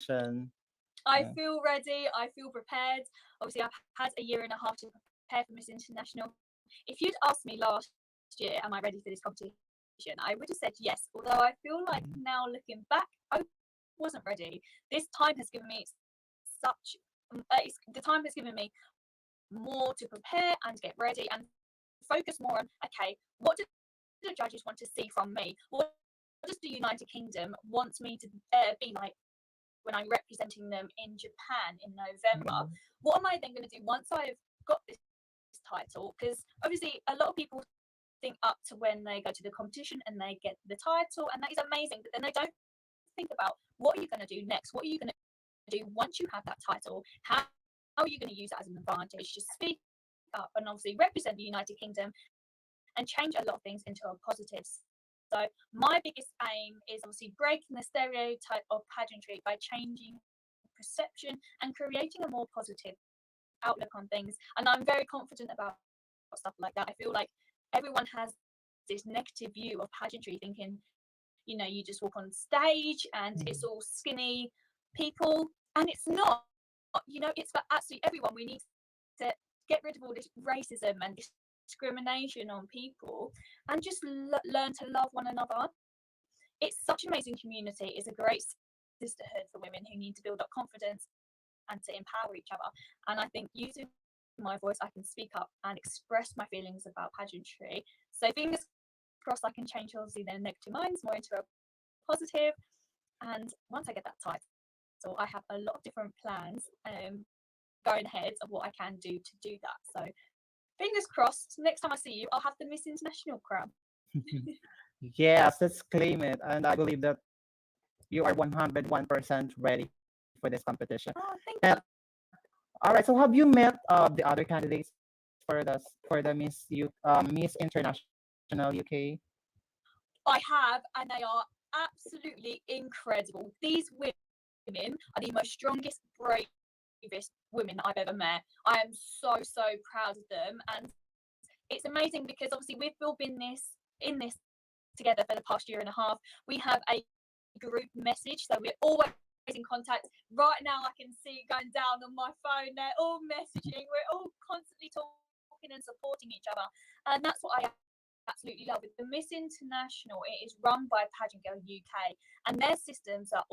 I Yeah. feel ready. I feel prepared. Obviously, I've had a year and a half to prepare for Miss International. If you'd asked me last year, am I ready for this competition? I would have said yes. Although I feel like Mhm. now looking back, I wasn't ready. This time has given me such. The time has given me more to prepare and get ready and focus more on, okay, what do the judges want to see from me? What does the United Kingdom want me to be like when I'm representing them in Japan in November? Mhm. What am I then going to do once I've got this title? Because obviously a lot of people think up to when they go to the competition and they get the title, and that is amazing, but then they don't think about what are you going to do next? What are you going to do once you have that title? How are you going to use that as an advantage to speak up and obviously represent the United Kingdom and change a lot of things into a positive? So my biggest aim is obviously breaking the stereotype of pageantry by changing perception and creating a more positive outlook on things. And I'm very confident about stuff like that. I feel like everyone has this negative view of pageantry, thinking, you just walk on stage and it's Mhm. all skinny people, and it's not. It's for absolutely everyone. We need to get rid of all this racism and discrimination on people and just learn to love one another. It's such an amazing community. It's a great sisterhood for women who need to build up confidence and to empower each other. And I think using my voice, I can speak up and express my feelings about pageantry. So fingers crossed, I can change obviously their negative minds more into a positive. And once I get that title, I have a lot of different plans going ahead of what I can do to do that. So fingers crossed, next time I see you, I'll have the Miss International crown. Yes, let's claim it. And I believe that you are 101% ready for this competition. Oh, And thank you. all right, so have you met the other candidates for the Miss International UK? I have, and they are absolutely incredible. These women are the most strongest, bravest women I've ever met. I am so proud of them, and it's amazing because obviously we've all been in this together for the past year and a half. We have a group message, so we're always in contact. Right now, I can see it going down on my phone. They're all messaging. We're all constantly talking and supporting each other, and that's what I absolutely love. With the Miss International, it is run by Pageant Girl UK, and their systems are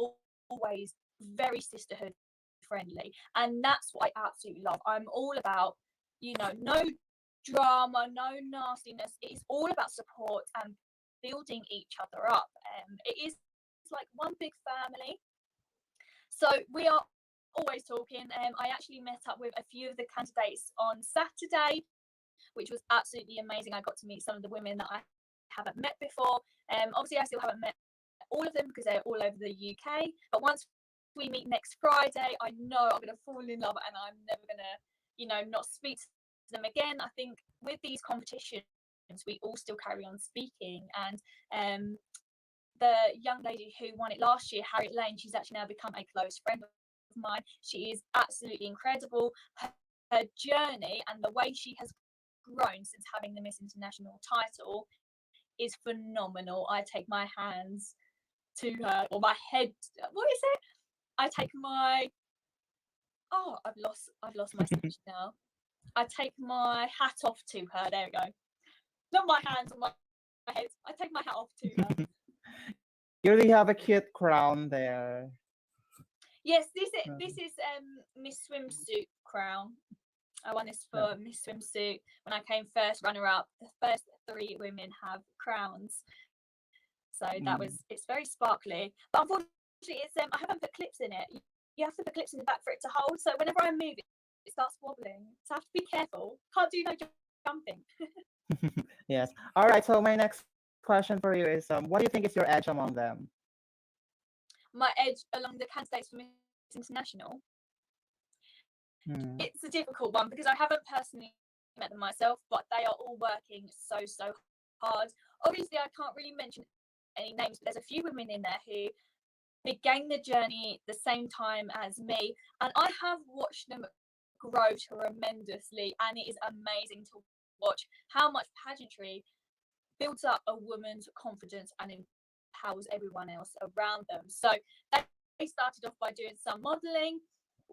always very sisterhood friendly, and that's what I absolutely love. I'm all about, no drama, no nastiness. It is all about support and building each other up. It is like one big family. So we are always talking. I actually met up with a few of the candidates on Saturday, which was absolutely amazing. I got to meet some of the women that I haven't met before. Obviously, I still haven't met all of them because they're all over the UK. But once we meet next Friday, I know I'm going to fall in love and I'm never going to, not speak to them again. I think with these competitions, we all still carry on speaking. And the young lady who won it last year, Harriet Lane, she's actually now become a close friend of mine. She is absolutely incredible. Her journey and the way she has grown since having the Miss International title is phenomenal. I take my hands to her, or my head. What is it? I take my. Oh, I've lost my speech now. I take my hat off to her. There we go. Not my hands on my head. I take my hat off to her. You really have a cute crown there. Yes, this is Uh, this is Miss Swimsuit crown. I won this yeah. for Miss Swimsuit when I came first runner up. The first three women have crowns, so Mm. it's very sparkly. But unfortunately, it's I haven't put clips in it. You have to put clips in the back for it to hold. So whenever I move it starts wobbling. So I have to be careful. Can't do no jumping. Yes. All right. So my next question for you is, what do you think is your edge among them? My edge along the candidates for Miss International. Mm. It's a difficult one because I haven't personally met them myself, but they are all working so hard. Obviously, I can't really mention any names, but there's a few women in there who began the journey the same time as me, and I have watched them grow tremendously, and it is amazing to watch how much pageantry builds up a woman's confidence and empowers everyone else around them. So they started off by doing some modelling.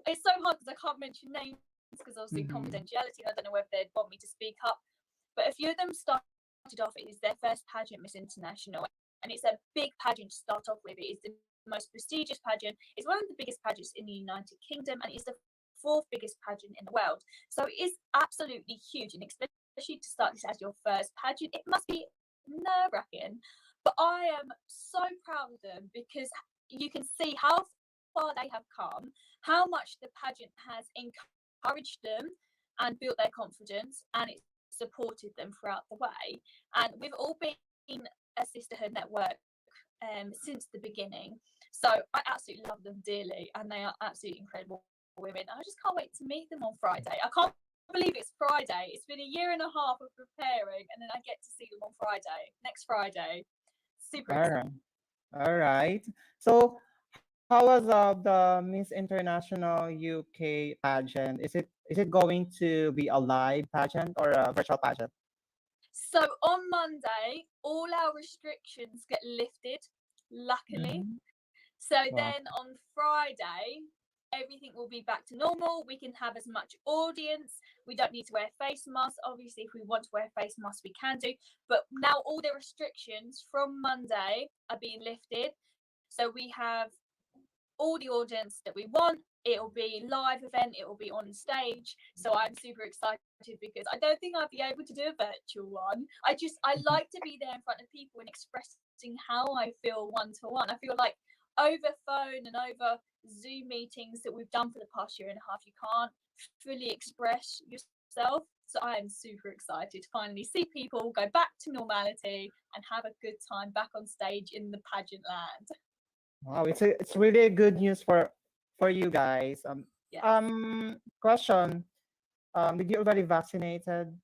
It's so hard because I can't mention names because obviously Mm-hmm. confidentiality. I don't know whether they'd want me to speak up, but a few of them started off. It is their first pageant, Miss International, and it's a big pageant to start off with. It is the most prestigious pageant. It's one of the biggest pageants in the United Kingdom, and it's the fourth biggest pageant in the world. So it is absolutely huge, and especially to start this as your first pageant, it must be nerve-wracking. But I am so proud of them because you can see how far they have come, how much the pageant has encouraged them and built their confidence, and it supported them throughout the way. And we've all been a sisterhood network since the beginning. So I absolutely love them dearly, and they are absolutely incredible women. I just can't wait to meet them on Friday. I can't believe it's Friday. It's been a year and a half of preparing, and then I get to see them on Friday, next Friday. Super All excited. right. All right. So, how was the Miss International UK pageant? Is it going to be a live pageant or a virtual pageant? So on Monday, all our restrictions get lifted, luckily. Mm-hmm. So Wow. then on Friday, everything will be back to normal. We can have as much audience. We don't need to wear face masks. Obviously, if we want to wear face masks, we can do. But now all the restrictions from Monday are being lifted. So we have all the audience that we want. It'll be live event. It will be on stage. So I'm super excited because I don't think I'll be able to do a virtual one. I Mhm. like to be there in front of people and expressing how I feel one to one. I feel like over phone and over Zoom meetings that we've done for the past year and a half, you can't fully express yourself. So I am super excited to finally see people go back to normality and have a good time back on stage in the pageant land. Wow, it's really good news for you guys. Yes. Question. Did you already vaccinated?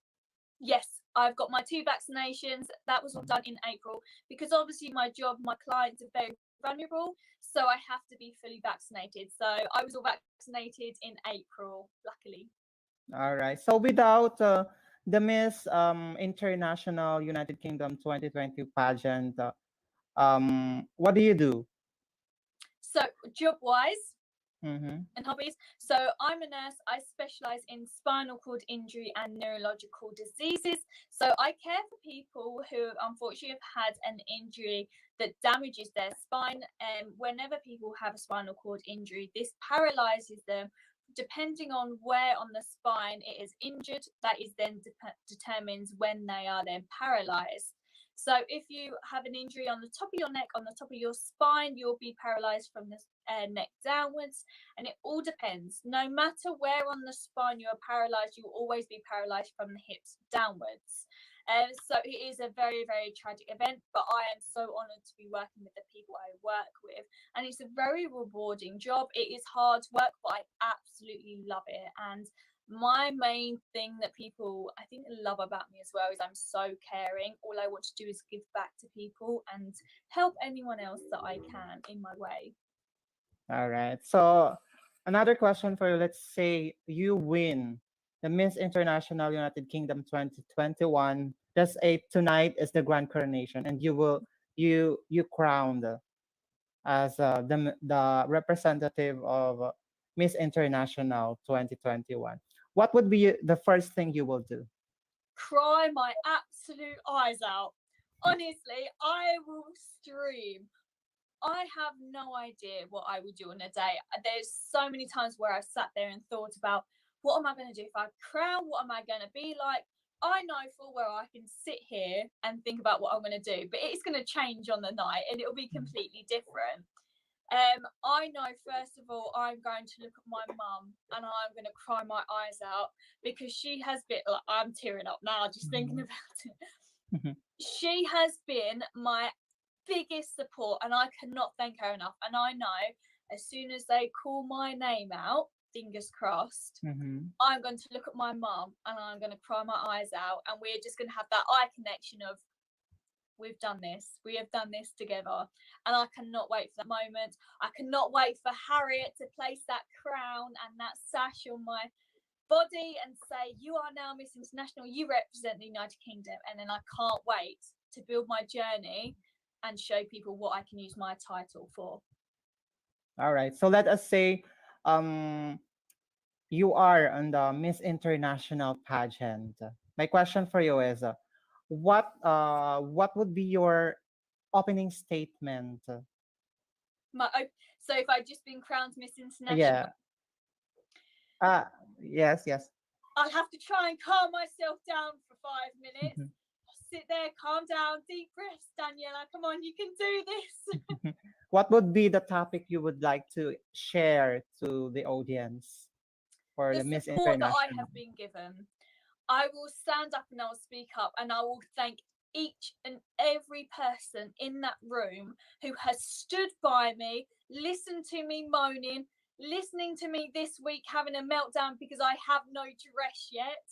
Yes, I've got my two vaccinations. That was all done in April because obviously my job, my clients are very vulnerable, so I have to be fully vaccinated. So I was all vaccinated in April, luckily. All right. So without the Miss International United Kingdom 2020 pageant, what do you do? So job wise, Mm-hmm. and hobbies. So I'm a nurse. I specialise in spinal cord injury and neurological diseases. So I care for people who unfortunately have had an injury that damages their spine. And whenever people have a spinal cord injury, this paralyzes them. Depending on where on the spine it is injured, that is then determines when they are then paralyzed. So if you have an injury on the top of your neck, on the top of your spine, you'll be paralyzed from the neck downwards, and it all depends. No matter where on the spine you are paralyzed, you will always be paralyzed from the hips downwards. So it is a very, very tragic event, but I am so honoured to be working with the people I work with, and it's a very rewarding job. It is hard work, but I absolutely love it. And my main thing that people I think love about me as well is I'm so caring. All I want to do is give back to people and help anyone else that I can in my way. All right. So another question for you. Let's say you win the Miss International United Kingdom 2021. Let's say tonight is the grand coronation, and you crowned as the representative of Miss International 2021. What would be the first thing you will do? Cry my absolute eyes out. Honestly, I will stream. I have no idea what I would do on a day. There's so many times where I've sat there and thought about what am I going to do if I crown? What am I going to be like? I know full well I can sit here and think about what I'm going to do, but it's going to change on the night and it'll be completely different. I know first of all I'm going to look at my mum and I'm going to cry my eyes out because she has been. Like, I'm tearing up now just thinking Mhm. about it. She has been my biggest support and I cannot thank her enough. And I know as soon as they call my name out, fingers crossed, Mhm. I'm going to look at my mum and I'm going to cry my eyes out. And we're just going to have that eye connection of, we've done this. We have done this together. And I cannot wait for that moment. I cannot wait for Harriet to place that crown and that sash on my body and say, you are now Miss International, you represent the United Kingdom. And then I can't wait to build my journey and show people what I can use my title for. All right. So let us say um you are on the Miss International pageant. My question for you is what would be your opening statement? So if I'd just been crowned Miss International, Yeah. Ah, yes, yes. I'll have to try and calm myself down for 5 minutes. Sit there, calm down, deep breaths, Daniela. Come on, you can do this. What would be the topic you would like to share to the audience for The the Miss support that I International? have been given, I will stand up and I will speak up and I will thank each and every person in that room who has stood by me, listened to me moaning, listening to me this week having a meltdown because I have no dress yet.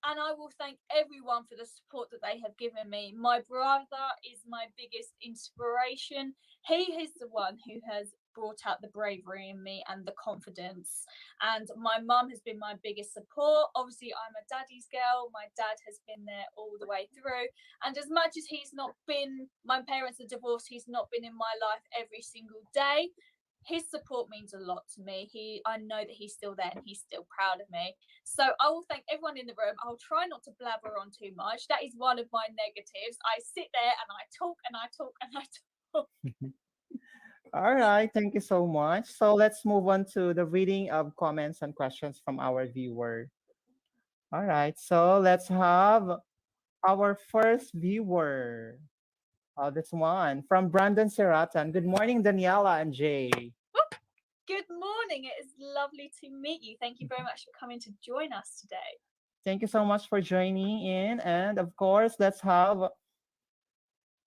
And I will thank everyone for the support that they have given me. My brother is my biggest inspiration. He is the one who has brought out the bravery in me and the confidence. And my mum has been my biggest support. Obviously, I'm a daddy's girl. My dad has been there all the way through. And as much as he's not been, my parents are divorced, he's not been in my life every single day. His support means a lot to me. I know that he's still there and he's still proud of me. So I will thank everyone in the room. I'll try not to blabber on too much. That is one of my negatives. I sit there and I talk and I talk and I talk. All right, thank you so much. So let's move on to the reading of comments and questions from our viewer. All right, so let's have our first viewer. This one from Brandon Seratan. Good morning, Daniela and Jay. Good morning. It is lovely to meet you. Thank you very much for coming to join us today. Thank you so much for joining in. And of course, let's have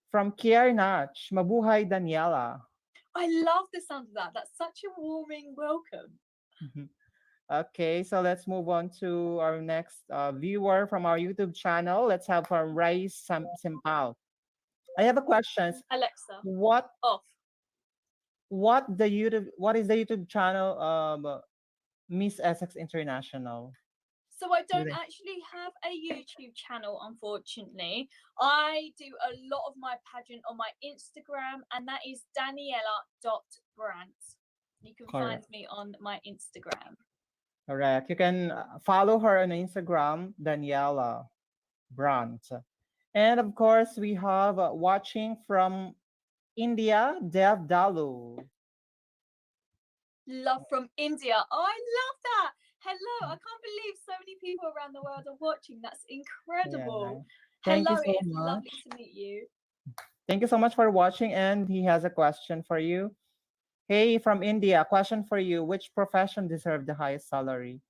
from Kier Nach. Mabuhay, Daniela. I love the sound of that. That's such a warming welcome. Mhm. Okay, so let's move on to our next viewer from our YouTube channel. Let's have from Rai Simpao. I have a question. Alexa, What off. what is the YouTube channel of Miss Essex International? So I Do don't they? actually have a YouTube channel, unfortunately. I do a lot of my pageant on my Instagram, and that is Daniella.Brant. You can find Correct. me on my Instagram. Correct. You can follow her on Instagram, Daniela Brant. And of course, we have watching from India, Dev Dalu. Love from India. Oh, I love that. Hello. I can't believe so many people around the world are watching. That's Yeah. incredible. Thank you Hello. so It is lovely much. to meet you. Thank you so much for watching. And he has a question for you. Hey, from India, question for you. Which profession deserve the highest salary?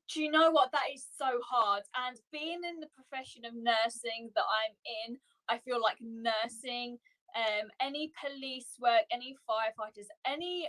Do you know what? That is so hard. And being in the profession of nursing that I'm in, I feel like nursing, any police work, any firefighters, any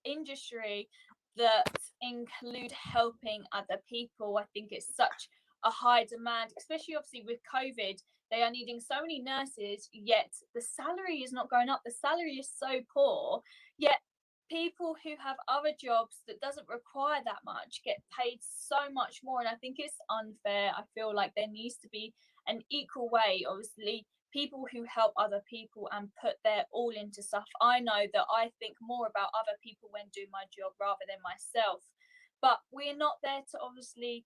industry that include helping other people, I think it's such a high demand, especially obviously with COVID. They are needing so many nurses, yet the salary is not going up. The salary is so poor, yet people who have other jobs that doesn't require that much get paid so much more, and I think it's unfair. I feel like there needs to be an equal way. Obviously, people who help other people and put their all into stuff, I know that I think more about other people when doing my job rather than myself, but we're not there to obviously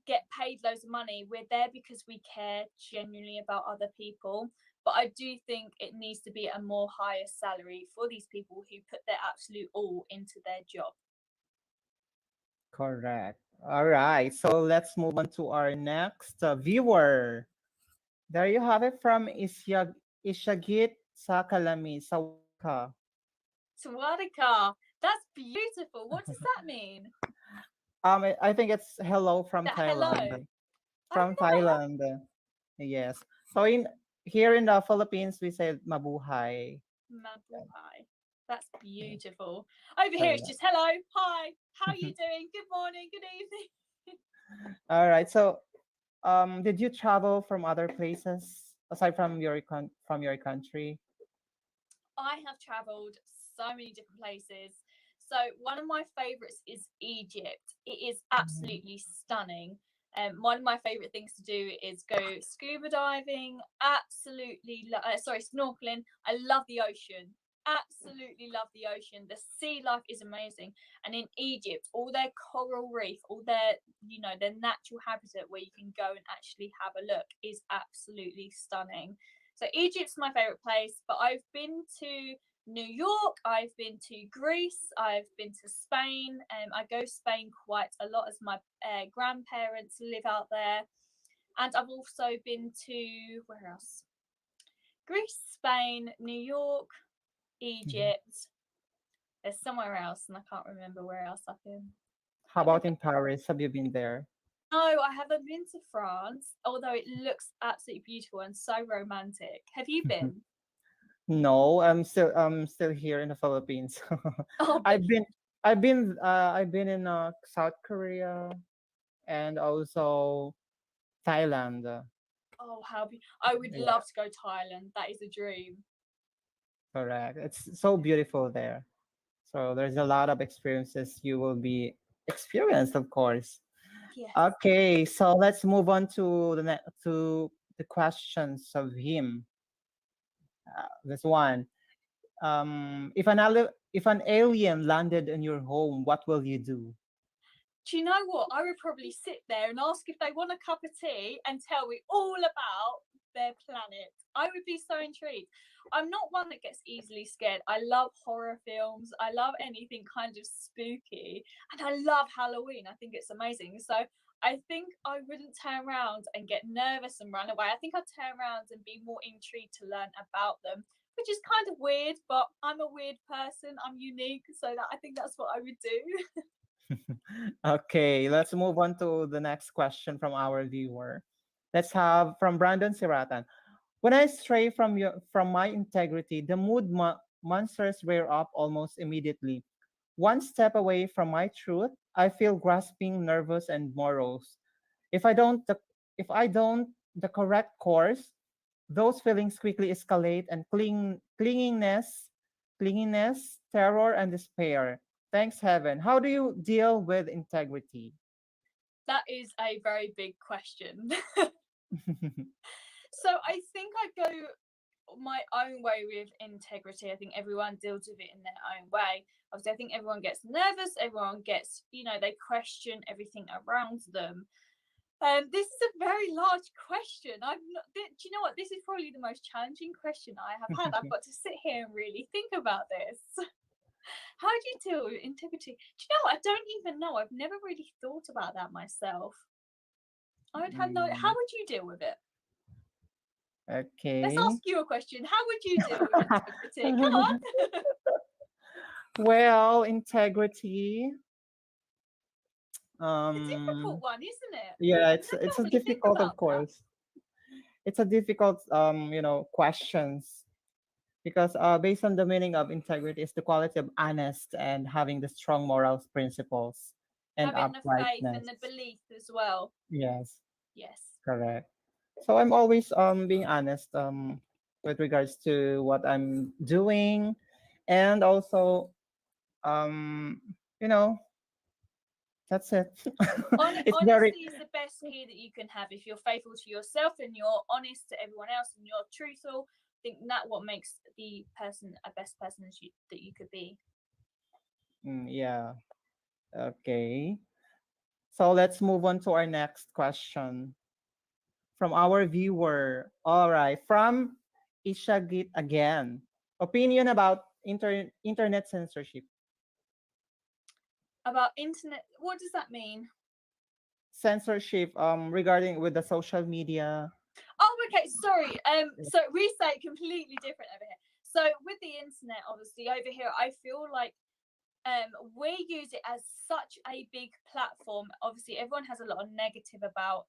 get paid loads of money. We're there because we care genuinely about other people. But I do think it needs to be a more higher salary for these people who put their absolute all into their job. Correct. All right. So let's move on to our next viewer. There you have it from Ishagit Sakalami, Sawadika. Swadika, that's beautiful. What does that mean? I think it's hello from That hello. Thailand. Oh From no, I have Thailand. Yes. So in here in the Philippines, we say mabuhay. mabuhay. That's Yeah, beautiful. Over here it's correct. just hello, hi, how are you doing? Good morning, good evening. All right. So, did you travel from other places aside from from your country? I have traveled so many different places. So one of my favorites is Egypt. It is Mhm. absolutely stunning. One of my favorite things to do is go scuba diving. Absolutely, sorry, snorkeling. I love the ocean. absolutely love the ocean. The sea life is amazing. And in Egypt, all their coral reef, all their, their natural habitat where you can go and actually have a look is absolutely stunning. So Egypt's my favorite place, but I've been to New York, I've been to Greece, I've been to Spain. I go Spain quite a lot as my grandparents live out there. And I've also been to, where else? Greece, Spain, New York, Mhm. Egypt. There's somewhere else, and I can't remember where else I've been. How But about in Paris? Have you been there? no, I haven't been to France, although it looks absolutely beautiful and so romantic. Have you been? No, I'm still here in the Philippines. Oh, but I've been I've been in South Korea and also Thailand. oh, I would Yeah, love to go to Thailand. That is a dream. correct. It's so beautiful there. So there's a lot of experiences you will be experienced, of course. Yes. Okay, so let's move on to to the questions of him. This one. If an alien landed in your home, what will you do? Do you know what? I would probably sit there and ask if they want a cup of tea and tell me all about their planet. I would be so intrigued. I'm not one that gets easily scared. I love horror films. I love anything kind of spooky. And I love Halloween. I think it's amazing. So I think I wouldn't turn around and get nervous and run away. I think I'd turn around and be more intrigued to learn about them, which is kind of weird, but I'm a weird person. I'm unique. So I think that's what I would do. Okay, let's move on to the next question from our viewer. Let's have from Brandon Siratan. When I stray from my integrity, the monsters rear up almost immediately. One step away from my truth, I feel grasping, nervous, and morose. If I don't the, if I don't the correct course, those feelings quickly escalate and clinginess, terror, and despair. Thanks heaven. How do you deal with integrity? That is a very big question. So I think I go my own way with integrity. I think everyone deals with it in their own way. Obviously, I think everyone gets nervous. Everyone gets, they question everything around them. This is a very large question. Do you know what? This is probably the most challenging question I have had. I've got to sit here and really think about this. How do you deal with integrity? Do you know what? I don't even know. I've never really thought about that myself. I would have no. How Mm, would you deal with it? Let's okay. ask you a question. How would you deal with integrity? Come on. Well, integrity. A difficult Um, one, isn't it? yeah, I don't it's a normally think difficult, of about that. course. It's a difficult, questions because based on the meaning of integrity is the quality of honest and having the strong moral principles and Having the faith and uprightness. the belief as well. Yes, Yes. correct. So I'm always being honest with regards to what I'm doing, and also um you know that's it. It's very Honesty is the best key that you can have. If you're faithful to yourself and you're honest to everyone else and you're truthful, I think that what makes the person a best person that you could be. yeah. Okay. So let's move on to our next question from our viewer. All right, from Ishagit again. Opinion about internet censorship. About internet, what does that mean? Censorship regarding with the social media. Oh, okay. Sorry. So we say completely different over here. So with the internet, obviously over here, I feel like we use it as such a big platform. Obviously, everyone has a lot of negative about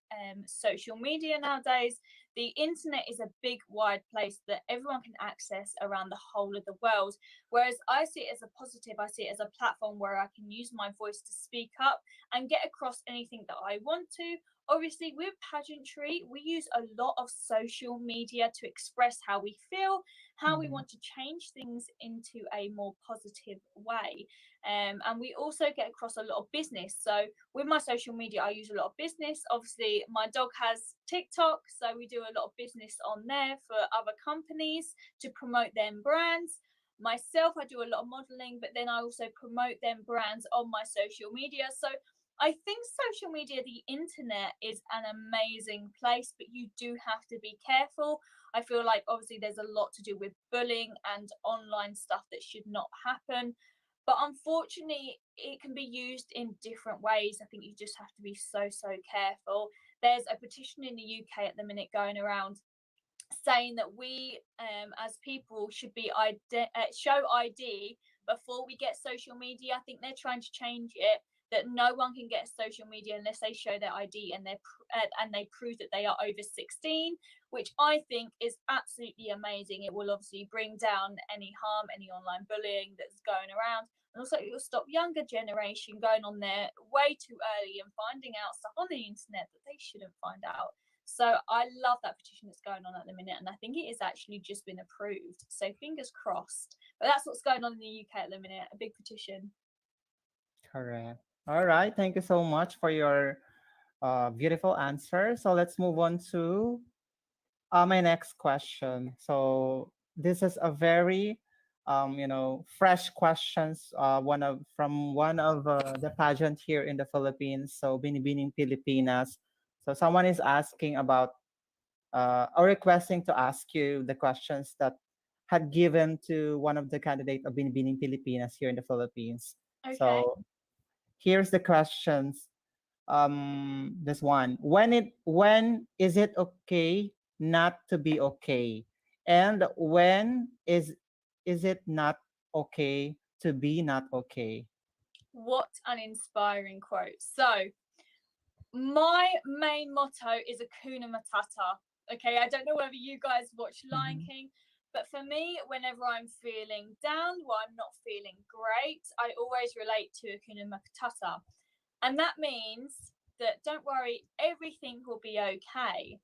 social media nowadays. The internet is a big, wide place that everyone can access around the whole of the world. Whereas I see it as a positive, I see it as a platform where I can use my voice to speak up and get across anything that I want to. Obviously, with pageantry, we use a lot of social media to express how we feel, how we Mhm. want to change things into a more positive way. And we also get across a lot of business. So with my social media, I use a lot of business. Obviously, my dog has TikTok, so we do a lot of business on there for other companies to promote their brands. myself. I do a lot of modeling, but then I also promote them brands on my social media. So I think social media, the internet, is an amazing place, but you do have to be careful. I feel like obviously there's a lot to do with bullying and online stuff that should not happen. But unfortunately, it can be used in different ways. I think you just have to be so, so careful. There's a petition in the UK at the minute going around saying that we as people should be show ID before we get social media. I think they're trying to change it that no one can get social media unless they show their ID and they prove that they are over 16, which I think is absolutely amazing. It will obviously bring down any harm, any online bullying that's going around. And also, it will stop younger generation going on there way too early and finding out stuff on the internet that they shouldn't find out. So I love that petition that's going on at the minute, and I think it has actually just been approved. So fingers crossed. But that's what's going on in the UK at the minute, a big petition. Correct. All right. Thank you so much for your beautiful answer. So let's move on to my next question. So this is a very, fresh questions. One of the pageant here in the Philippines. So Binibining Pilipinas. So someone is asking about or requesting to ask you the questions that had given to one of the candidate of Binibining Pilipinas here in the Philippines. Okay. So here's the questions. This one. When is it okay not to be okay? And when is it not okay to be not okay? What an inspiring quote. So my main motto is Akuna Matata. Okay, I don't know whether you guys watch Lion Mhm. King, but for me, whenever I'm feeling down or I'm not feeling great, I always relate to Akuna Matata. And that means that don't worry, everything will be okay.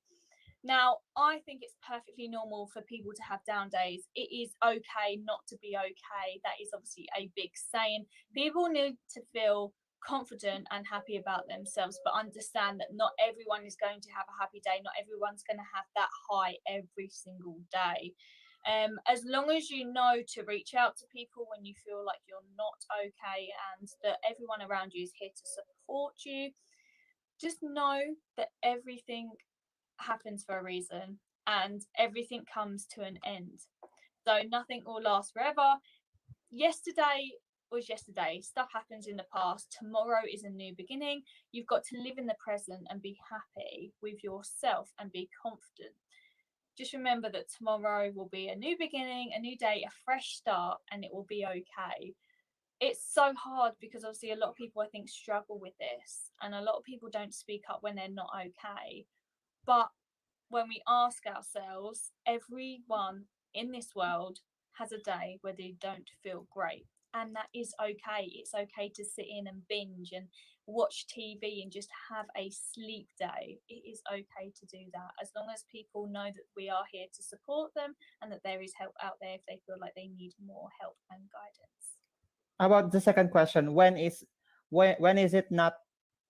Now, I think it's perfectly normal for people to have down days. It is okay not to be okay. That is obviously a big saying. People need to feel confident and happy about themselves, but understand that not everyone is going to have a happy day. Not everyone's going to have that high every single day. As long as you know to reach out to people when you feel like you're not okay and that everyone around you is here to support you, just know that everything happens for a reason and everything comes to an end. So nothing will last forever. Yesterday was yesterday. Stuff happens in the past. Tomorrow is a new beginning. You've got to live in the present and be happy with yourself and be confident. Just remember that tomorrow will be a new beginning, a new day, a fresh start, and it will be okay. It's so hard because obviously a lot of people I think struggle with this, and a lot of people don't speak up when they're not okay. But when we ask ourselves, everyone in this world has a day where they don't feel great. And that is okay. It's okay to sit in and binge and watch TV and just have a sleep day. It is okay to do that as long as people know that we are here to support them and that there is help out there if they feel like they need more help and guidance. How about the second question? When is it not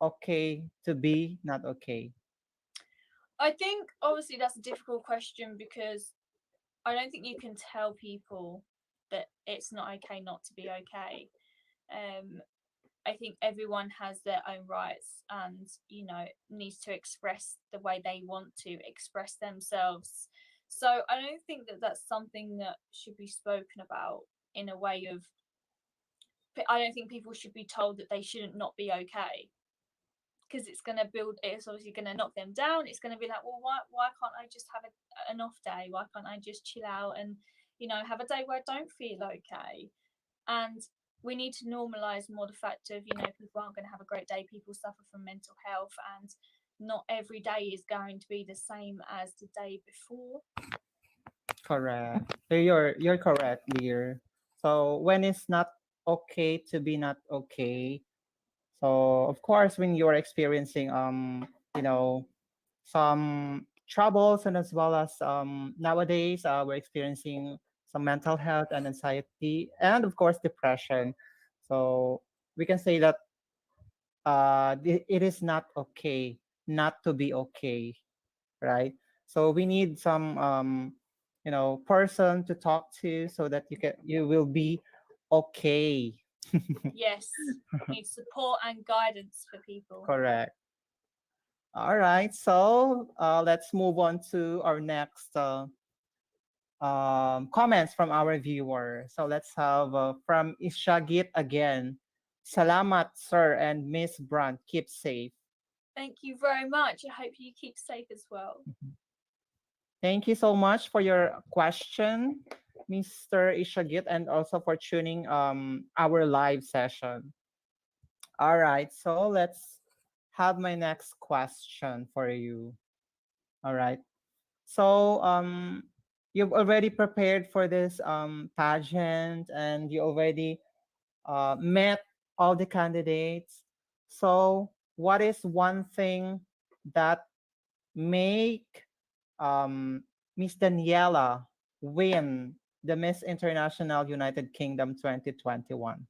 okay to be not okay? I think obviously that's a difficult question because I don't think you can tell people that it's not okay not to be okay. Um, I think everyone has their own rights and, needs to express the way they want to express themselves. So I don't think that that's something that should be spoken about in a way of, I don't think people should be told that they shouldn't not be okay because it's obviously going to knock them down. It's going to be like, well, why can't I just have an off day? Why can't I just chill out and, have a day where I don't feel okay? And we need to normalize more the fact of, people aren't going to have a great day. People suffer from mental health, and not every day is going to be the same as the day before. Correct. You're correct, dear. So when it's not okay to be not okay. So of course when you're experiencing you know some troubles, and as well as nowadays we're experiencing some mental health and anxiety, and of course depression. So we can say that it is not okay not to be okay, right? So we need some person to talk to so that you will be okay. Yes, need support and guidance for people. Correct. All right, so let's move on to our next comments from our viewer. So let's have from Ishagit again. Salamat, sir, and Miss Brant. Keep safe. Thank you very much. I hope you keep safe as well. Thank you so much for your question, Mr. Ishagit, and also for tuning our live session. All right, so let's have my next question for you. All right. So you've already prepared for this pageant and you already met all the candidates. So what is one thing that make Miss Daniela win the Miss International United Kingdom 2021?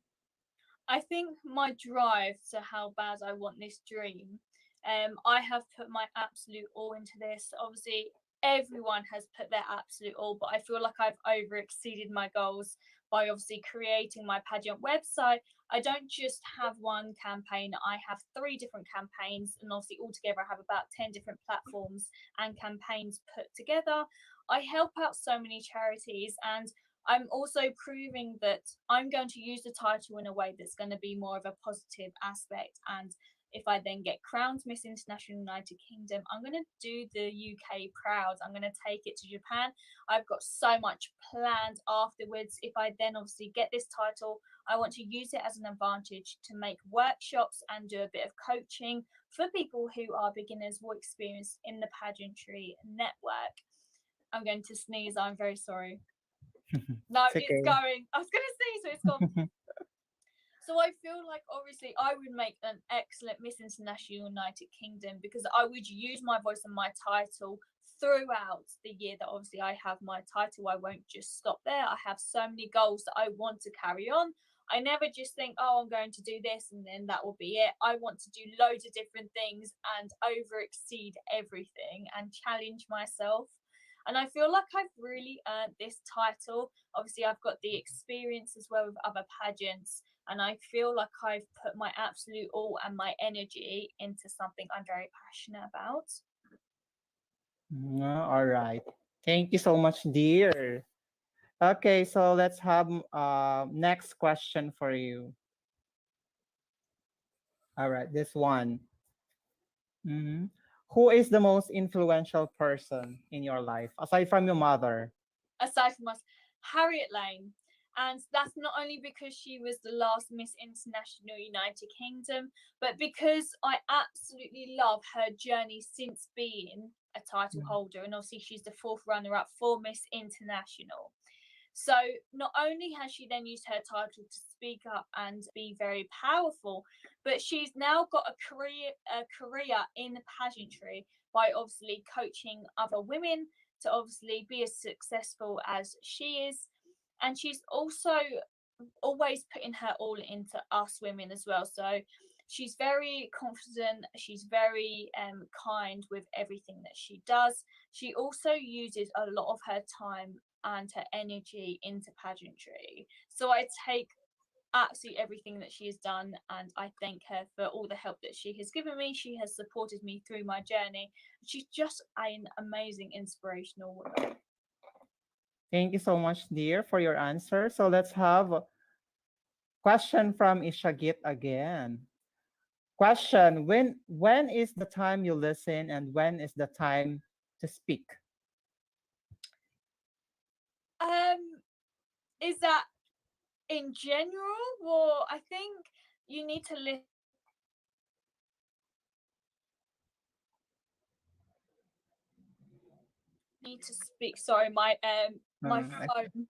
I think my drive to how bad I want this dream. I have put my absolute all into this. Obviously, everyone has put their absolute all, but I feel like I've over exceeded my goals by obviously creating my pageant website. I don't just have one campaign, I have three different campaigns, and obviously, altogether, I have about 10 different platforms and campaigns put together. I help out so many charities, and I'm also proving that I'm going to use the title in a way that's going to be more of a positive aspect. And if I then get crowned Miss International United Kingdom, I'm going to do the UK proud. I'm going to take it to Japan. I've got so much planned afterwards. If I then obviously get this title, I want to use it as an advantage to make workshops and do a bit of coaching for people who are beginners or experienced in the pageantry network. I'm going to sneeze. I'm very sorry. No, It's it's okay. going. I was going to say, so it's gone. So I feel like obviously I would make an excellent Miss International United Kingdom because I would use my voice and my title throughout the year that obviously I have my title. I won't just stop there. I have so many goals that I want to carry on. I never just think, oh, I'm going to do this and then that will be it. I want to do loads of different things and over exceed everything and challenge myself. And I feel like I've really earned this title. Obviously, I've got the experience as well with other pageants, and I feel like I've put my absolute all and my energy into something I'm very passionate about. All right. Thank you so much, dear. Okay, so let's have next question for you. All right, this one. Mhm. Who is the most influential person in your life aside from your mother? Aside from us, Harriet Lane. And that's not only because she was the last Miss International United Kingdom, but because I absolutely love her journey since being a title holder. And obviously, she's the fourth runner up for Miss International. So not only has she then used her title to speak up and be very powerful, but she's now got a career in pageantry by obviously coaching other women to obviously be as successful as she is. And she's also always putting her all into us women as well. So she's very confident, she's very kind with everything that she does. She also uses a lot of her time and her energy into pageantry. So I take absolutely everything that she has done and I thank her for all the help that she has given me. She has supported me through my journey. She's just an amazing inspirational woman. Thank you so much, dear, for your answer. So let's have a question from Ishagit again. Question: when is the time you listen and when is the time to speak? Um, is that in general? Well, I think you need to listen to people when they're speaking need to speak. Sorry, my Okay. phone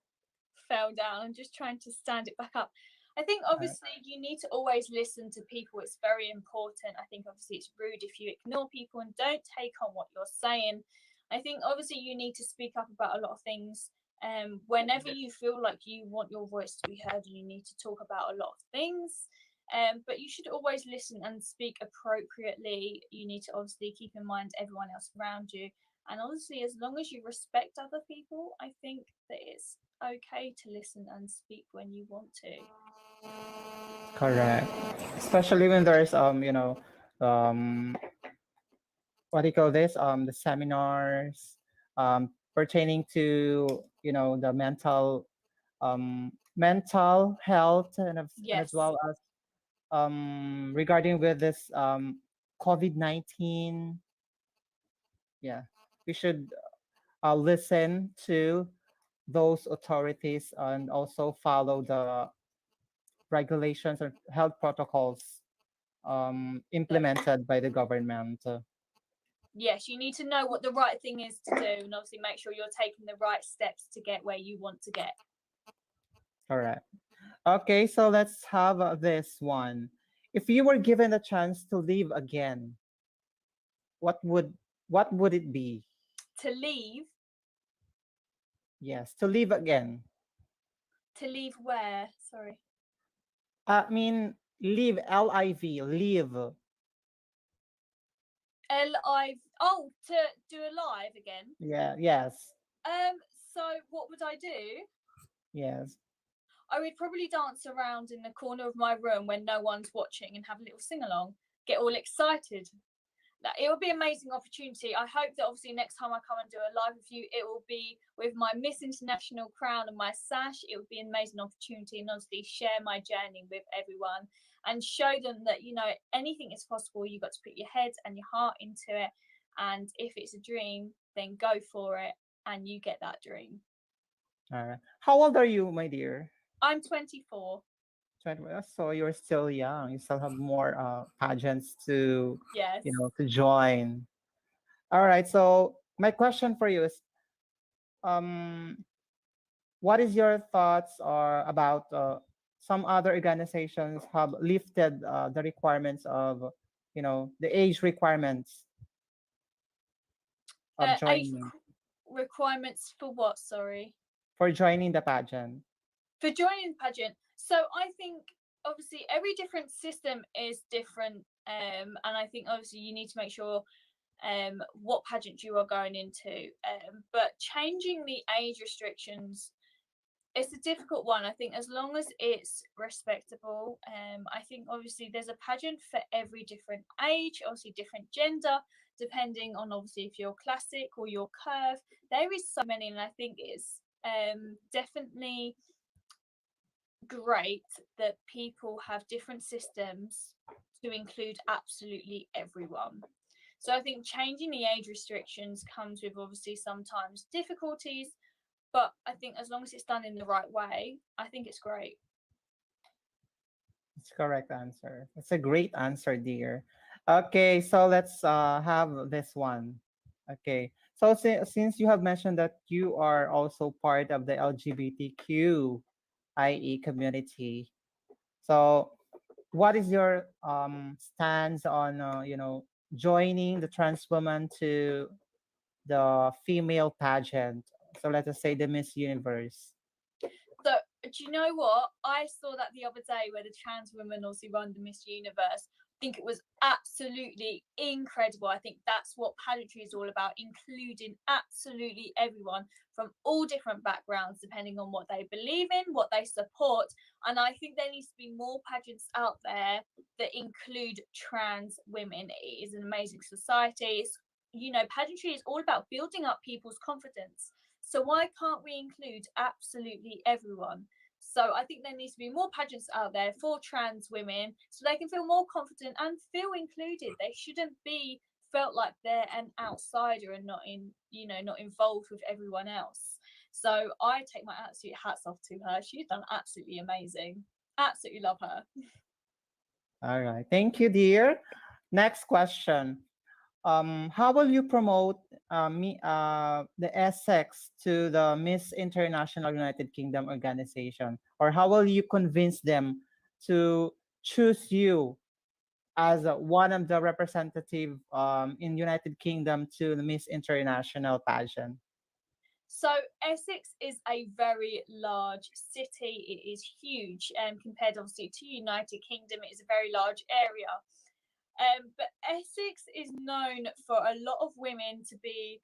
fell down. I'm just trying to stand it back up. I think obviously you need to always listen to people. It's very important. I think obviously it's rude if you ignore people and don't take on what you're saying. I think obviously you need to speak up about a lot of things. Whenever you feel like you want your voice to be heard, you need to talk about a lot of things. But you should always listen and speak appropriately. You need to obviously keep in mind everyone else around you And obviously, as long as you respect other people, I think that it's okay to listen and speak when you want to. Correct. Especially when there's um what do you call this? The seminars pertaining to the mental health, and as Yes. well as regarding with this COVID-19. Yeah, we should listen to those authorities and also follow the regulations or health protocols implemented by the government. Yes, you need to know what the right thing is to do, and obviously make sure you're taking the right steps to get where you want to get. Correct. Okay, so let's have this one. If you were given a chance to live again, what would what would it be? To leave, Yes, to live again. to leave where? Sorry. I mean, live, L-I-V, live. Oh, to do a live again. Yeah, yes, Um, so what would I do? yes. I would probably dance around in the corner of my room when no one's watching and have a little sing along, get all excited. That it would be an amazing opportunity. I hope that obviously next time I come and do a live review, it will be with my Miss International crown and my sash. It would be an amazing opportunity, and obviously share my journey with everyone and show them that anything is possible. You got to put your head and your heart into it, and if it's a dream, then go for it, and you get that dream. All right. How old are you, my dear? I'm 24. 20. So you're still young. You still have more pageants to, Yes. to join. All right. So my question for you is, um, what is your thoughts or about some other organizations have lifted the requirements of, the age requirements of Age joining requirements for what? Sorry. for joining the pageant? For joining the pageant. So I think obviously every different system is different, and I think obviously you need to make sure what pageant you are going into. But changing the age restrictions, it's a difficult one. I think as long as it's respectable, I think obviously there's a pageant for every different age, obviously different gender, depending on obviously if you're classic or you're curve. There is so many, and I think it's definitely great that people have different systems to include absolutely everyone. So I think changing the age restrictions comes with obviously sometimes difficulties, but I think as long as it's done in the right way, I think it's great. It's correct answer. It's a great answer, dear. Okay, so let's have this one. Okay, so since you have mentioned that you are also part of the LGBTQIE community, so what is your stance on joining the trans woman to the female pageant? So let us say the Miss Universe. So do you know what? I saw that the other day where the trans women also won the Miss Universe. I think it was absolutely incredible. I think that's what pageantry is all about, including absolutely everyone from all different backgrounds, depending on what they believe in, what they support. And I think there needs to be more pageants out there that include trans women. It is an amazing society. Pageantry is all about building up people's confidence. So why can't we include absolutely everyone? So I think there needs to be more pageants out there for trans women so they can feel more confident and feel included. They shouldn't be felt like they're an outsider and not involved with everyone else. So I take my absolute hats off to her. She's done absolutely amazing. Absolutely love her. All right, thank you, dear. Next question. How will you promote the Essex to the Miss International United Kingdom organization, or how will you convince them to choose you as one of the representative in United Kingdom to the Miss International pageant? So Essex is a very large city. It is huge, compared obviously to United Kingdom. It is a very large area. But Essex is known for a lot of women to be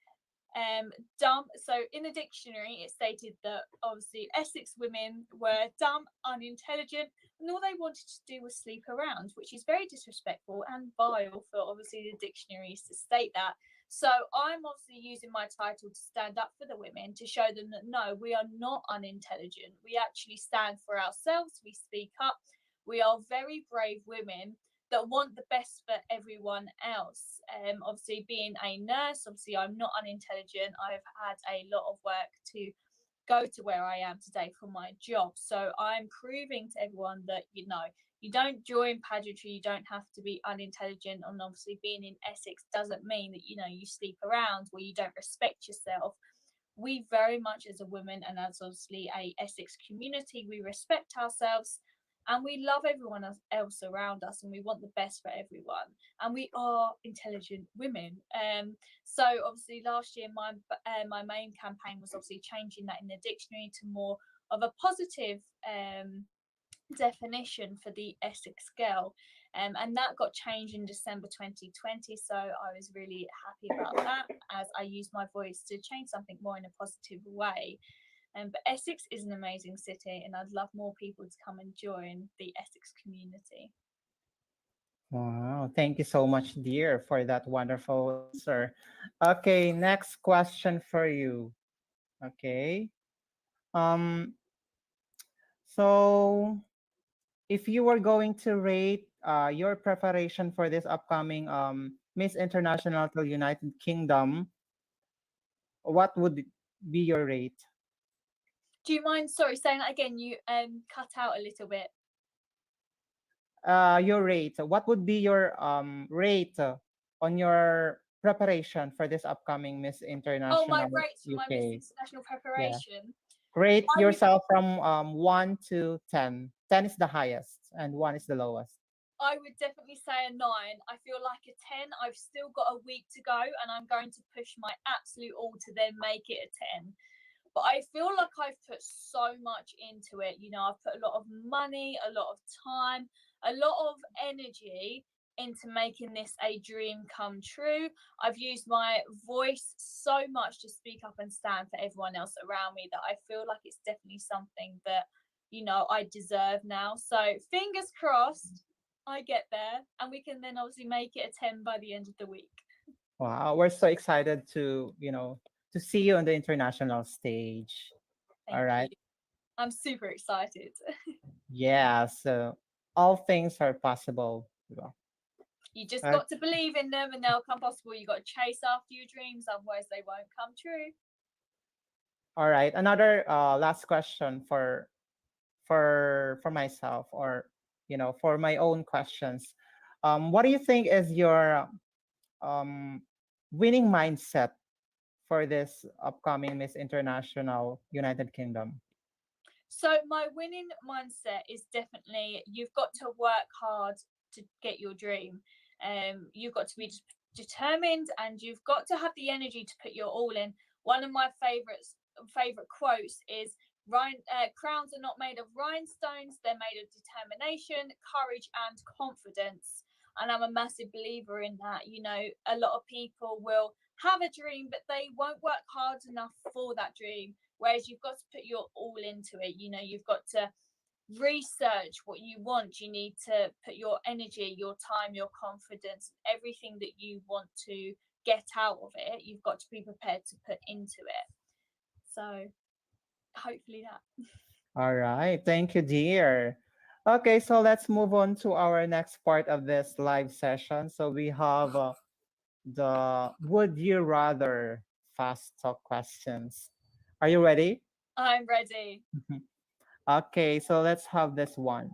Dumb. So in the dictionary, it stated that obviously Essex women were dumb, unintelligent, and all they wanted to do was sleep around, which is very disrespectful and vile for obviously the dictionaries to state that. So I'm obviously using my title to stand up for the women to show them that no, we are not unintelligent. We actually stand for ourselves. We speak up. We are very brave women that want the best for everyone else. Obviously, being a nurse, obviously, I'm not unintelligent. I've had a lot of work to go to where I am today for my job. So I'm proving to everyone that, you don't join pageantry, you don't have to be unintelligent. And obviously, being in Essex doesn't mean that, you sleep around or you don't respect yourself. We very much as a woman and as obviously a Essex community, we respect ourselves and we love everyone else around us and we want the best for everyone and we are intelligent women. So obviously last year my main campaign was obviously changing that in the dictionary to more of a positive definition for the Essex girl. And that got changed in December 2020. So I was really happy about that as I used my voice to change something more in a positive way. But Essex is an amazing city, and I'd love more people to come and join the Essex community. Wow, thank you so much, dear, for that wonderful answer. Okay, next question for you. Okay. Um, so if you were going to rate your preparation for this upcoming Miss International to United Kingdom, what would be your rate? Do you mind, sorry, saying that again? You cut out a little bit. Your rate. What would be your rate on your preparation for this upcoming Miss Oh, my International rates for my Miss UK? International Yeah. preparation. Rate I would yourself from 1 to 10. 10 is the highest and 1 is the lowest. I would definitely say a 9. I feel like a 10. I've still got a week to go and I'm going to push my absolute all to then make it a 10. But I feel like I've put so much into it. I've put a lot of money, a lot of time, a lot of energy into making this a dream come true. I've used my voice so much to speak up and stand for everyone else around me that I feel like it's definitely something that, I deserve now. So fingers crossed I get there and we can then obviously make it a 10 by the end of the week. Wow, we're so excited to, to see you on the international stage. All Thank you. right. I'm super excited. Yeah, so all things are possible. Diba? You just Uh, got to believe in them and they'll come possible. You got to chase after your dreams, otherwise they won't come true. all right. Another last question for myself, or for my own questions. What do you think is your um winning mindset for this upcoming Miss International United Kingdom? So my winning mindset is definitely you've got to work hard to get your dream. You've got to be determined and you've got to have the energy to put your all in. One of my favorite quotes is crowns are not made of rhinestones, they're made of determination, courage and confidence. And I'm a massive believer in that. A lot of people will have a dream but they won't work hard enough for that dream. Whereas you've got to put your all into it. You've got to research what you want. You need to put your energy, your time, your confidence, everything that you want to get out of it. You've got to be prepared to put into it. So hopefully that. All right. Thank you, dear. Okay, so let's move on to our next part of this live session. So we have the would you rather fast talk questions. Are you ready? I'm ready. Okay, so let's have this one.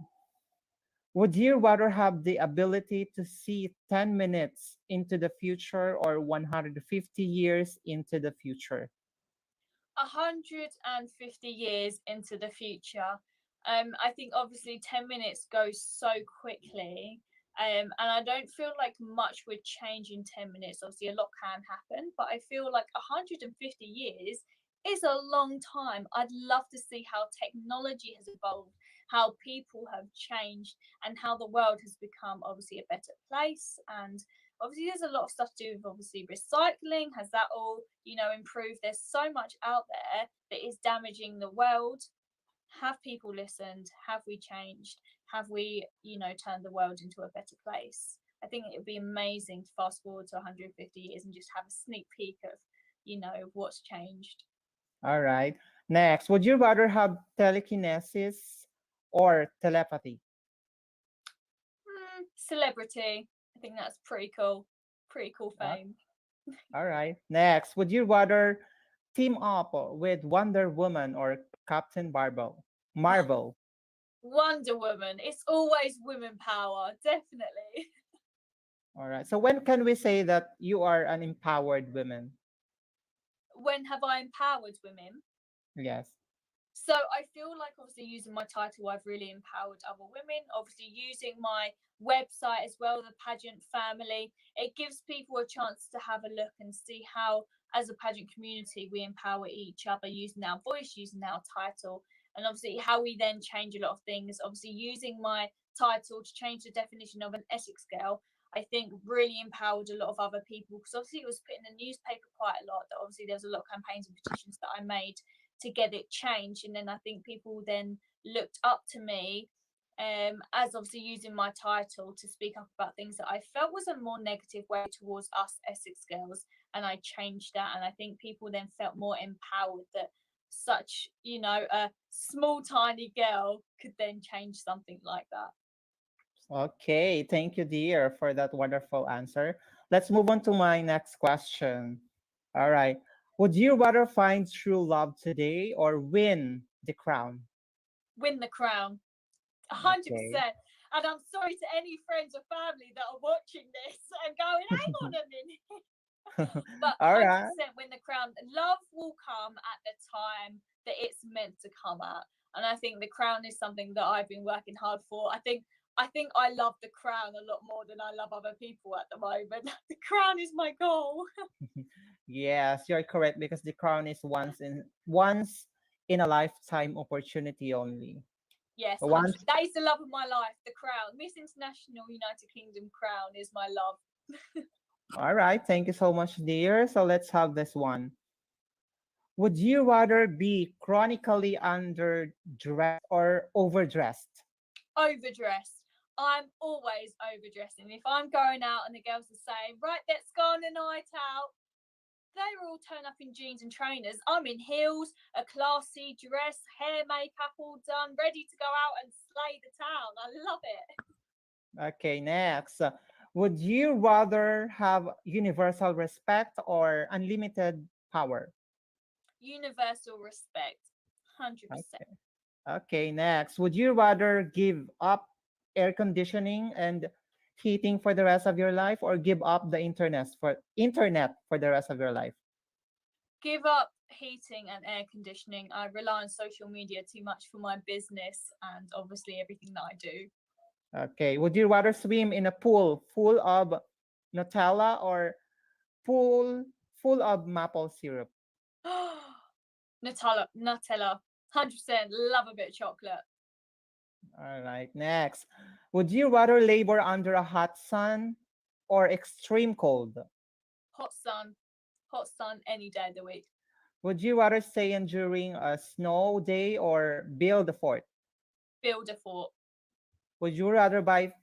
Would you rather have the ability to see 10 minutes into the future or 150 years into the future? 150 years into the future. I think obviously 10 minutes goes so quickly. And I don't feel like much would change in 10 minutes. Obviously, a lot can happen, but I feel like 150 years is a long time. I'd love to see how technology has evolved, how people have changed and how the world has become obviously a better place. And obviously there's a lot of stuff to do with obviously recycling. Has that all, improved? There's so much out there that is damaging the world. Have people listened? Have we changed? Have we, turned the world into a better place? I think it would be amazing to fast forward to 150 years and just have a sneak peek of, what's changed. All right. Next, would you rather have telekinesis or telepathy? Celebrity. I think that's pretty cool. Pretty cool Uh, fame. all right. Next, would you rather team up with Wonder Woman or Captain Marvel? Marvel. Wonder Woman. It's always women power, definitely. All right. So when can we say that you are an empowered woman? When have I empowered women? Yes. So I feel like obviously using my title, I've really empowered other women. Obviously using my website as well, the pageant family, it gives people a chance to have a look and see how, as a pageant community, we empower each other using our voice, using our title, and obviously how we then change a lot of things. Obviously using my title to change the definition of an Essex girl, I think really empowered a lot of other people, because obviously it was put in the newspaper quite a lot. That obviously there's a lot of campaigns and petitions that I made to get it changed, and then I think people then looked up to me, as obviously using my title to speak up about things that I felt was a more negative way towards us Essex girls, and I changed that. And I think people then felt more empowered that such, a small tiny girl could then change something like that. Okay. Thank you, dear, for that wonderful answer. Let's move on to my next question. All right. Would you rather find true love today or win the crown? Win the crown. Okay. 100%. And I'm sorry to any friends or family that are watching this and going, hang on a minute. But All right. 100% win the crown. Love will come at the time that it's meant to come at. And I think the crown is something that I've been working hard for. I think I love the crown a lot more than I love other people at the moment. The crown is my goal. Yes, you're correct because the crown is once in a lifetime opportunity only. Yes, Once. 100. That is the love of my life, the crown. Miss International United Kingdom crown is my love. All right. Thank you so much, dear. So let's have this one. Would you rather be chronically underdressed or overdressed? Overdressed. I'm always overdressing. If I'm going out and the girls are saying, right, let's go on a night out, they will all turn up in jeans and trainers. I'm in heels, a classy dress, hair, makeup all done, ready to go out and slay the town. I love it. Okay, next. Would you rather have universal respect or unlimited power? Universal respect. 100%. Okay. Okay, next. Would you rather give up air conditioning and heating for the rest of your life or give up the internet for the rest of your life? Give up heating and air conditioning. I rely on social media too much for my business and obviously everything that I do. Okay. Would you rather swim in a pool full of Nutella or pool full of maple syrup? Nutella. 100%. Love a bit of chocolate. All right. Next. Would you rather labor under a hot sun or extreme cold? Hot sun. Hot sun any day of the week. Would you rather stay in during a snow day or build a fort? Build a fort. Would you rather buy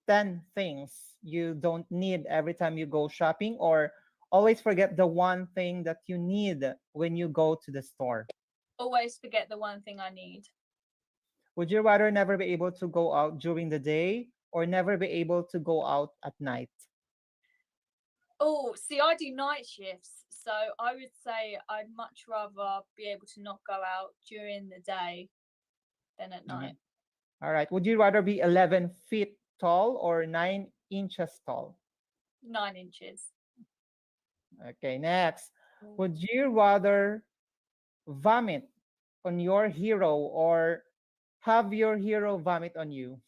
10 things you don't need every time you go shopping or always forget the one thing that you need when you go to the store? Always forget the one thing I need. Would you rather never be able to go out during the day or never be able to go out at night? Oh, see, I do night shifts, so I would say I'd much rather be able to not go out during the day than at Mhm. night. All right. Would you rather be 11 feet tall or 9 inches tall? 9 inches. Okay, next. Ooh. Would you rather vomit on your hero or have your hero vomit on you?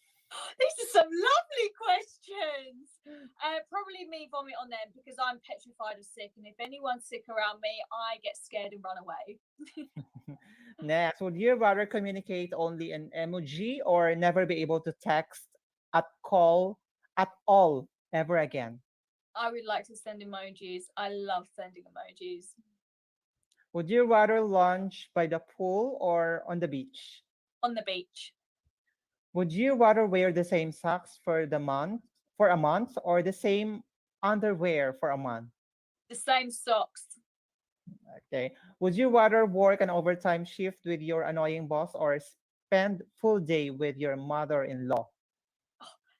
These are some lovely questions. Probably me vomit on them because I'm petrified of sick, and if anyone's sick around me, I get scared and run away. Next, would you rather communicate only in emoji or never be able to text at call at all ever again? I would like to send emojis. I love sending emojis. Would you rather lunch by the pool or on the beach? On the beach. Would you rather wear the same socks for a month or the same underwear for a month? The same socks. Okay. Would you rather work an overtime shift with your annoying boss or spend full day with your mother-in-law?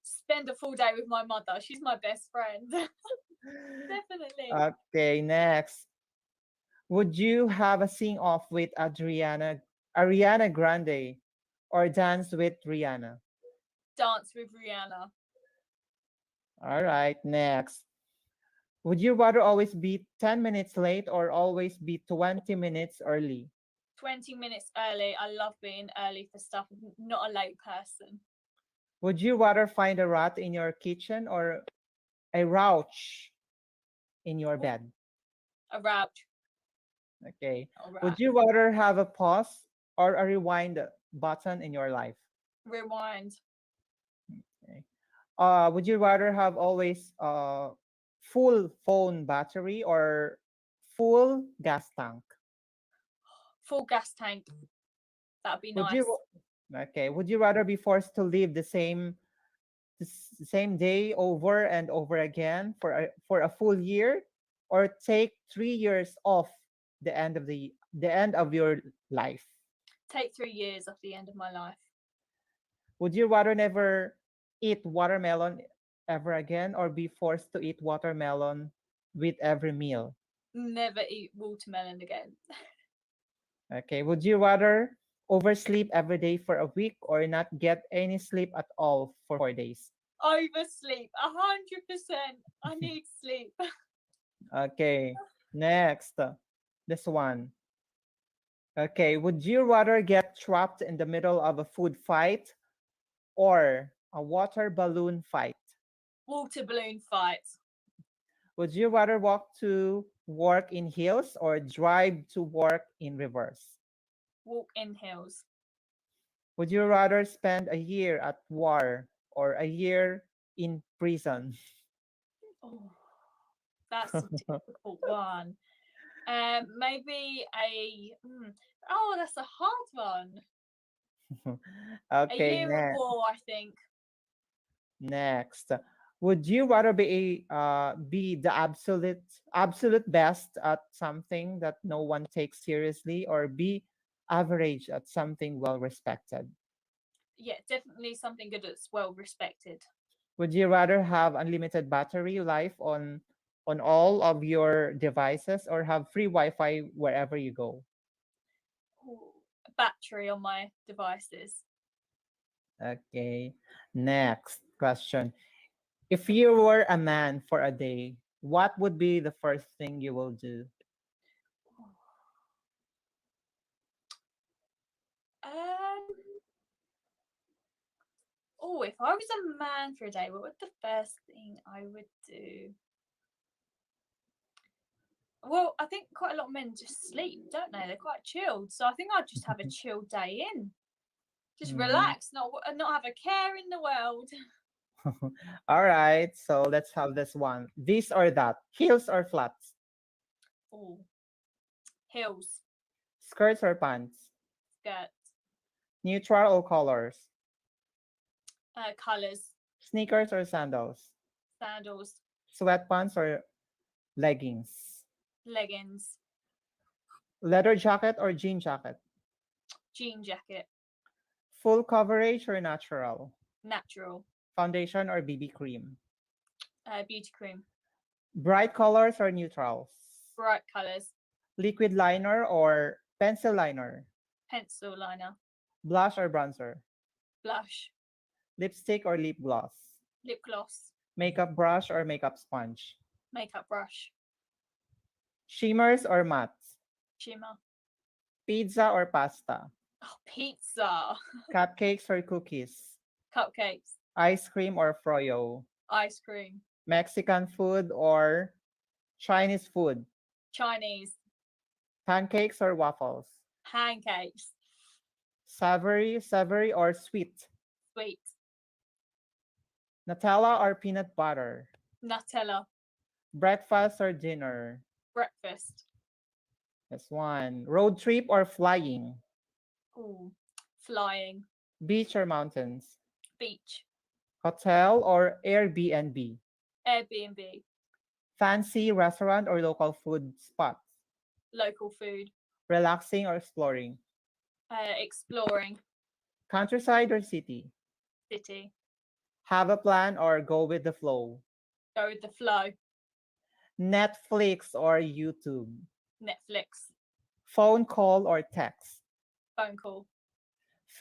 Spend a full day with my mother. She's my best friend. Definitely. Okay, next. Would you have a sing off with Ariana Grande or dance with Rihanna? Dance with Rihanna. All right, next. Would you rather always be 10 minutes late or always be 20 minutes early? 20 minutes early. I love being early for stuff. Not a late person. Would you rather find a rat in your kitchen or a roach in your Oh, bed? a route. Okay. Not a Would rat. you rather have a pause or a rewind button in your life? Rewind. Okay. Would you rather have always full phone battery or full gas tank? Full gas tank. That'd be Would nice. you okay? Would you rather be forced to live the same day over and over again for a full year, or take 3 years off the end of your life? Take 3 years off the end of my life. Would you rather never eat watermelon ever again or be forced to eat watermelon with every meal? Never eat watermelon again. Okay. Would you rather oversleep every day for a week or not get any sleep at all for 4 days? Oversleep. 100%. I need sleep. Okay. Next. This one. Okay. Would you rather get trapped in the middle of a food fight or a water balloon fight? Water balloon fight. Would you rather walk to work in heels or drive to work in reverse? Walk in hills. Would you rather spend a year at war or a year in prison? Oh, that's a difficult one. Maybe a. Oh, that's a hard one. A Okay, year at war, I think. next. Would you rather be the absolute best at something that no one takes seriously or be average at something well respected? Yeah, definitely something good that's well respected. Would you rather have unlimited battery life on all of your devices or have free Wi-Fi wherever you go? Ooh, battery on my devices. Okay. Next question. If you were a man for a day, what would be the first thing you will do? Um. Oh, if I was a man for a day, what would the first thing I would do? Well, I think quite a lot of men just sleep, don't they? They're quite chilled. So I think I'd just have a chilled day in. Just Mhm. relax, not have a care in the world. All right, so let's have this one. This or that, heels or flats, Oh, heels, skirts or pants, skirts, neutral or colors, colours, sneakers or sandals, sandals, sweatpants or leggings, leggings, leather jacket or jean jacket, jean jacket, full coverage or natural, natural, foundation or BB cream, beauty cream, bright colors or neutrals, bright colours, liquid liner or pencil liner, pencil liner, blush or bronzer, blush, lipstick or lip gloss, lip gloss, makeup brush or makeup sponge, makeup brush, shimmers or mattes, shimmer. pizza or pasta, Oh, pizza, cupcakes or cookies, cupcakes, ice cream or froyo, ice cream, Mexican food or Chinese food, Chinese, pancakes or waffles, Pancakes. Savory or sweet? Sweet. Nutella or peanut butter? Nutella. Breakfast or dinner? Breakfast. That's one. Road trip or flying? Ooh. Flying. Beach or mountains? Beach. Hotel or Airbnb? Airbnb. Fancy restaurant or local food spots? Local food. Relaxing or exploring? Exploring. Countryside or city? City. Have a plan or go with the flow? Go with the flow. Netflix or YouTube? Netflix. Phone call or text? Phone call.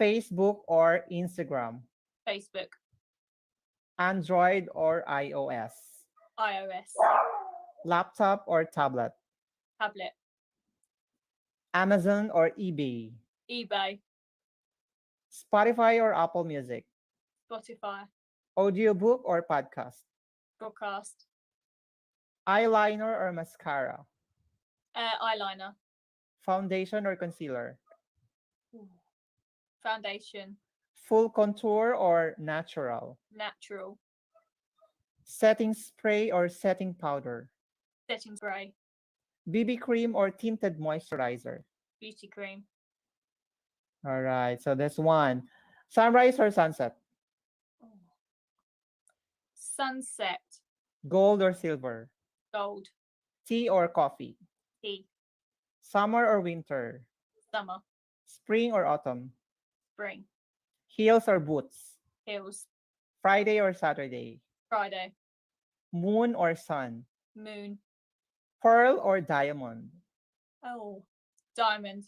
Facebook or Instagram? Facebook. Android or iOS? iOS. Laptop or tablet? Tablet. Amazon or eBay? eBay. Spotify or Apple Music? Spotify. Audiobook or podcast? Broadcast. Eyeliner or mascara? Eyeliner. Foundation or concealer? Ooh. Foundation. Full contour or natural? Natural. Setting spray or setting powder? Setting spray. BB cream or tinted moisturizer? Beauty cream. All right, so that's one. Sunrise or sunset? Ooh. Sunset. Gold or silver? Gold. Tea or coffee? Tea. Summer or winter? Summer. Spring or autumn? Spring. Heels or boots? Hills. Friday or Saturday? Friday. Moon or sun? Moon. Pearl or diamond? Oh. Diamond.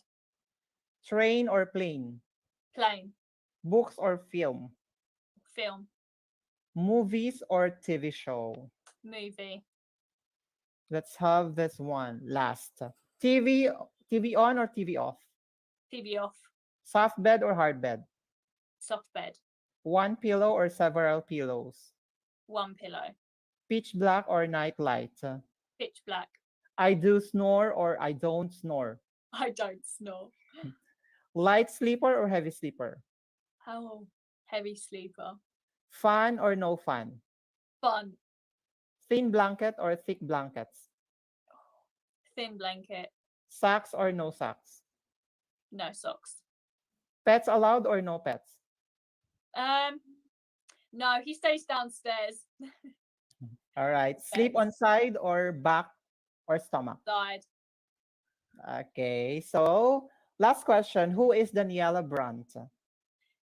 Train or plane? Plane. Books or film? Film. Movies or TV show? Movie. Let's have this one last. TV TV on or TV off? TV off. Soft bed or hard bed? Soft bed. One pillow or several pillows? One pillow. Pitch black or night light? Pitch black. I do snore or I don't snore? I don't snore. Light sleeper or heavy sleeper? Oh. Heavy sleeper. Fan or no fan? Fun. Thin blanket or thick blankets? Thin blanket. Socks or no socks? No socks. Pets allowed or no pets? No, he stays downstairs. All right. Sleep on Pets. side or back or stomach? Side. Okay. So, last question. Who is Daniella Brant?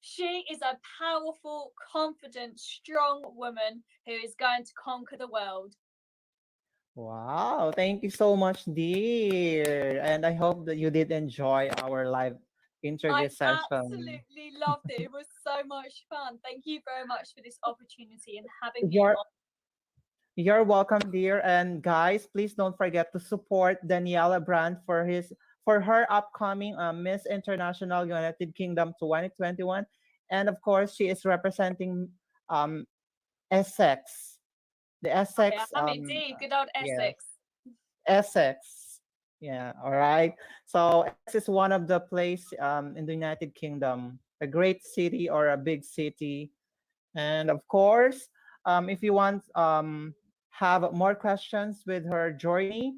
She is a powerful, confident, strong woman who is going to conquer the world. Wow. Thank you so much, dear. And I hope that you did enjoy our live interview I session. absolutely loved it. It was so much fun. Thank you very much for this opportunity and having me You're on. You're welcome, dear. And guys, please don't forget to support Daniela Brand for her upcoming Miss International United Kingdom 2021. And of course, she is representing um, Essex, the Yeah, Essex. I have indeed. Good old Yeah, Essex. Essex. Yeah, all right. So Essex is one of the place in the United Kingdom, a great city or a big city. And of course, if you want have more questions with her journey,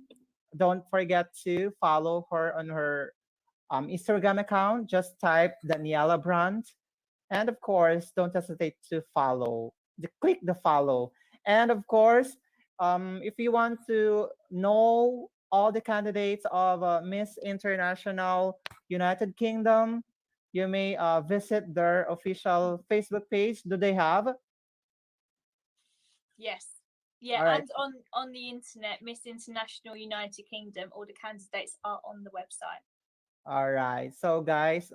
don't forget to follow her on her Instagram account. Just type Daniela Brandt. And of course, don't hesitate to follow. Click the follow. And of course, if you want to know all the candidates of Miss International United Kingdom, you may visit their official Facebook page. Do they have? Yes. Yeah, All right. and on the internet, Miss International United Kingdom, all the candidates are on the website. All right. So, guys,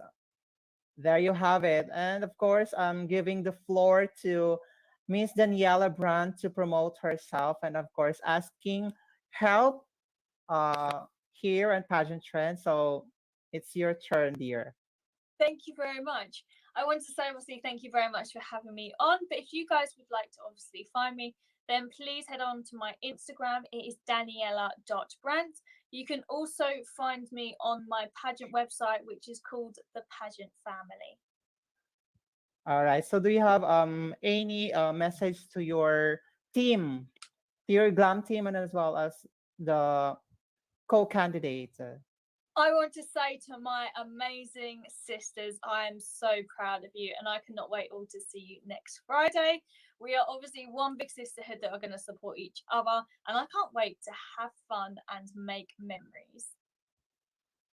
there you have it. And of course, I'm giving the floor to Miss Daniela Brandt to promote herself and, of course, asking help here on Pageant Trend. So, it's your turn, dear. Thank you very much. I want to say, obviously, thank you very much for having me on. But if you guys would like to obviously find me, then please head on to my Instagram. It is daniela.brant. You can also find me on my pageant website, which is called The Pageant Family. All right. So do you have any message to your team, to your glam team, and as well as the co-candidates? I want to say to my amazing sisters, I am so proud of you and I cannot wait all to see you next Friday. We are obviously one big sisterhood that are going to support each other, and I can't wait to have fun and make memories.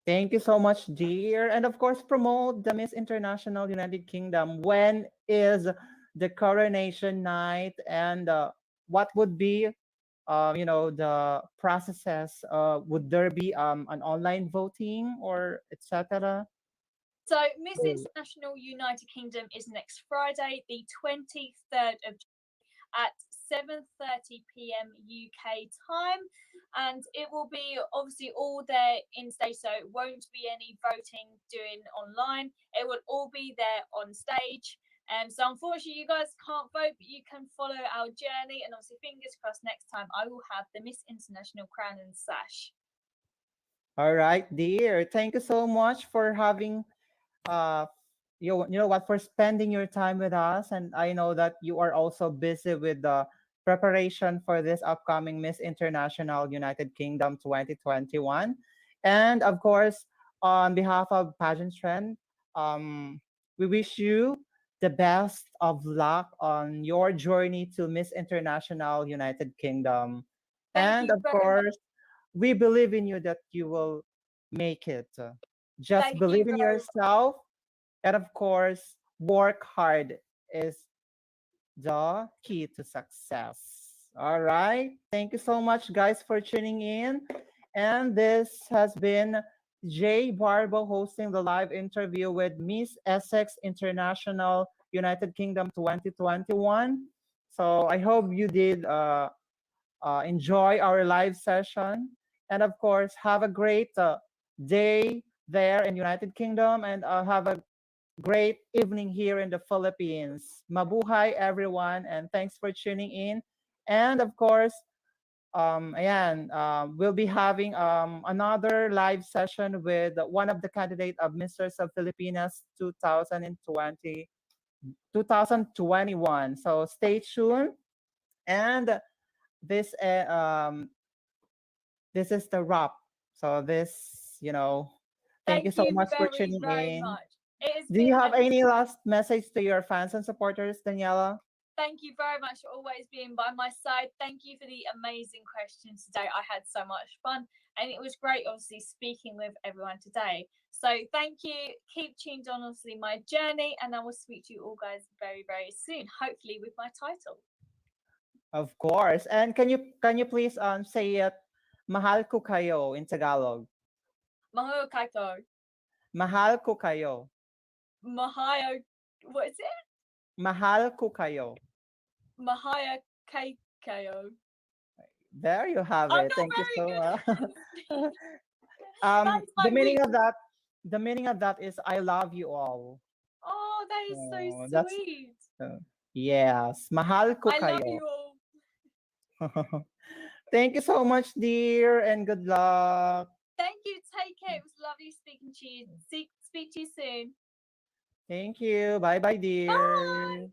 Thank you so much, dear. And of course, promote the Miss International United Kingdom. When is the coronation night, and what would be, the processes? Would there be an online voting or etc.? So, Miss International United Kingdom is next Friday, the 23rd of at 7:30 p.m. UK time, and it will be obviously all there in stage, so it won't be any voting doing online. It will all be there on stage. So unfortunately, you guys can't vote, but you can follow our journey. And obviously, fingers crossed, next time I will have the Miss International crown and sash. All right, dear. Thank you so much for having uh you know what, for spending your time with us, and I know that you are also busy with the preparation for this upcoming Miss International United Kingdom 2021. And of course, on behalf of Pageant Trend, we wish you the best of luck on your journey to Miss International United Kingdom. Thank And you of very much. course, we believe in you that you will make it. Just Thank you believe in very much. yourself, and of course, work hard is the key to success. All right. Thank you so much, guys, for tuning in. And this has been Jay Barbo hosting the live interview with Miss Essex International United Kingdom 2021. So I hope you did enjoy our live session. And of course, have a great day there in United Kingdom, and have a great evening here in the Philippines. Mabuhay, everyone, and thanks for tuning in. And of course, we'll be having another live session with one of the candidate of Misters of Filipinas 2020, 2021. So stay tuned. And this this is the wrap. So thank you Thank so you much for very, tuning very in. much. It has Do been you have a any last message to your fans and supporters, Daniela? Thank you very much for always being by my side. Thank you for the amazing questions today. I had so much fun and it was great, obviously, speaking with everyone today. So, thank you. Keep tuned on, obviously, my journey, and I will speak to you all guys very, very soon, hopefully, with my title. Of course. And can you please say it, mahal ko kayo in Tagalog? Mahalo kaito. Mahal ko kayo. Mahaya, what is it? Mahal ko kayo. Mahaya kaito. There you have I'm it. not Thank you very so good much. at speaking. That's my weakness. The meaning of that is I love you all. Oh, that is Oh, so that's sweet. yes. Mahal ko I love kayo. you all. Thank you so much, dear, and good luck. Thank you. Take care. It was lovely speaking to you. Speak to you soon. Thank you. Bye bye, Bye. dear.